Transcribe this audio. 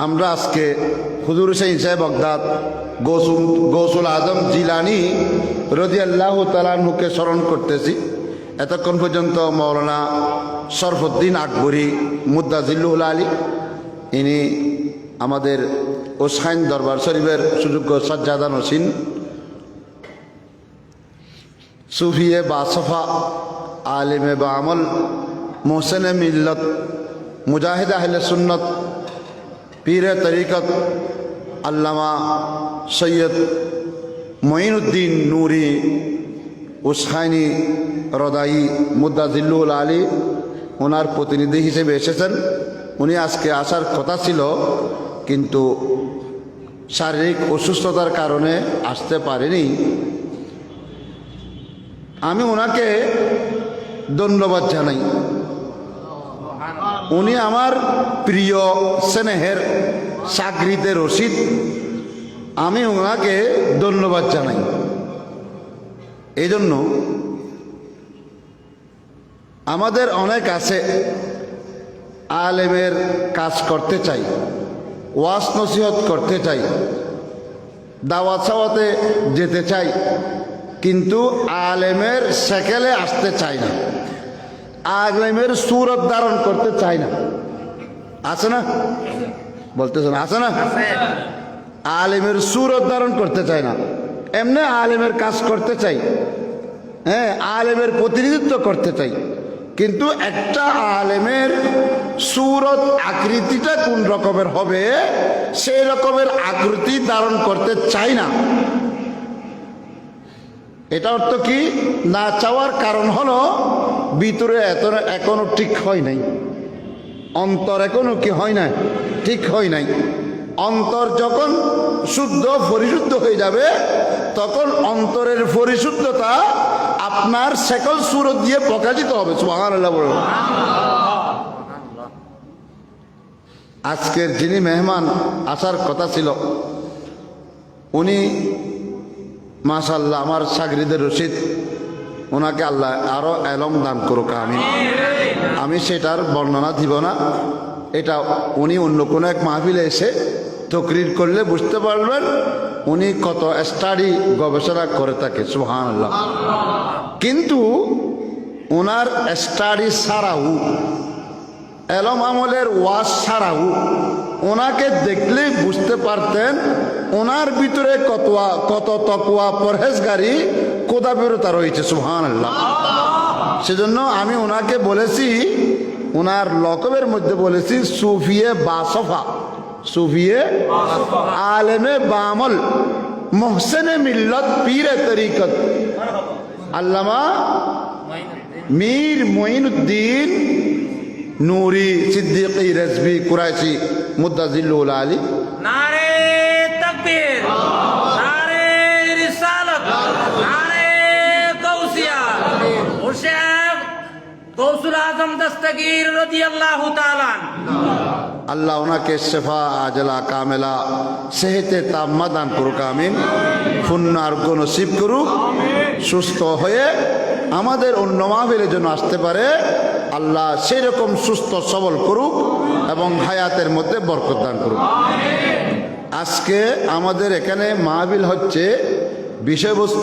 আমরা আজকে হুজুর হুসাইন সাহেব বাগদাদ গৌসুল আজম জিলানি রাদিয়াল্লাহু তাআলা আনহুকে স্মরণ করতেছি। এতক্ষণ পর্যন্ত মৌলানা শরফুদ্দিন আকবরী মুদ্দাজিল্লুল আলী, ইনি আমাদের ওসখাইন দরবার শরীফের সুযোগ্য সাজ্জাদা নসীন, সুফিয়ে বাসফা, আলিমে বা আমল, মোহসেনে মিল্লত, মুজাহিদ আহলে সুন্নত, পীরে তরিকত আল্লামা সৈয়দ মঈনুদ্দিন নুরি ওসখাইনি রদাই মুদ্দাজিল্লুল আলী ওনার প্রতিনিধি হিসেবে এসেছেন। উনি আজকে আসার কথা ছিল, কিন্তু শারীরিক অসুস্থতার কারণে আসতে পারেনি। আমি ওনাকে ধন্যবাদ জানাই। উনি আমার প্রিয় স্নেহের চাকরিতে রশিদ, আমি ওনাকে ধন্যবাদ জানাই। এই জন্য আমাদের অনেক আছে আলেমের কাজ করতে চাই, ওয়াজ নসিহত করতে চাই, দাওয়াত সাওয়াতে যেতে চাই, কিন্তু আলেমের সেকেলে আসতে চাই না, আলেমের সুরত ধারণ করতে চাই না। আছে না? বলতেছেন আছে না? আলেমের সুরত ধারণ করতে চাই না, এমনি আলেমের কাজ করতে চাই, হ্যাঁ, আলেমের প্রতিনিধিত্ব করতে চাই, কিন্তু একটা আলেমের সুরত আকৃতিটা কোন রকমের হবে সেই রকমের আকৃতি ধারণ করতে চাই না। এটা অর্থ কি? না চাওয়ার কারণ হলো ভিতরে এখনো ঠিক হয় নাই, অন্তর এখনো কি হয় নাই, ঠিক হয় নাই। অন্তর যখন শুদ্ধ পরিশুদ্ধ হয়ে যাবে তখন অন্তরের পরিশুদ্ধতা আপনার সকল সুরত দিয়ে প্রকাশিত হবে। সুবহানাল্লাহ বলুন। আজকের যিনি মেহমান আসার কথা ছিল উনি মাশাআল্লাহ আমার শাগরিদের রশিদ, ওনাকে আল্লাহ আরো এলম দান করুক, আমি সেটার বর্ণনা দিব না। এটা উনি অন্য কোনো এক মাহফিলে এসে তকরির করলে বুঝতে পারবেন উনি কত স্টাডি গবেষণা করে থাকে। সুবহানাল্লাহ। কিন্তু ওনার স্টাডি ছাড়াও, এলম আমলের ওয়াজ ছাড়াও ওনাকে দেখলেই বুঝতে পারতেন ওনার ভিতরে কত তকওয়া, পরহেজগারি, খোদাবেরতা রয়েছে। সুবহানাল্লাহ। সেজন্য আমি ওনাকে বলেছি, ওনার লকবের মধ্যে বলেছি সুফিয়ে বাসফা, সুফিয়ে আলেমে বামল, মোহসেনে মিল্লত, পীরে তরিকত আল্লামা মীর মঈনুদ্দিন নুরি সিদ্দিকী রেজভী কুরাইশি মুদ্দাজিল্লুল আলী। নারে তাকবীর, নারে রিসালাত, নারে গাউসিয়া। শেখ গৌসুল আজম দস্তগীর রাদিয়াল্লাহু তাআলা আল্লাহ ওনাকে শেফা আজলা কামেলা সেহেতে তাম্মা দান করুক, আমিন। পূর্ণ আরোগ্য নসিব করুক, সুস্থ হয়ে আমাদের অন্য মাহফিলের জন্য আসতে পারে আল্লাহ সেই রকম সুস্থ সবল করুক এবং হায়াতের মধ্যে বরকত দান করুক। আজকে আমাদের এখানে মাহফিল হচ্ছে বিষয়বস্তু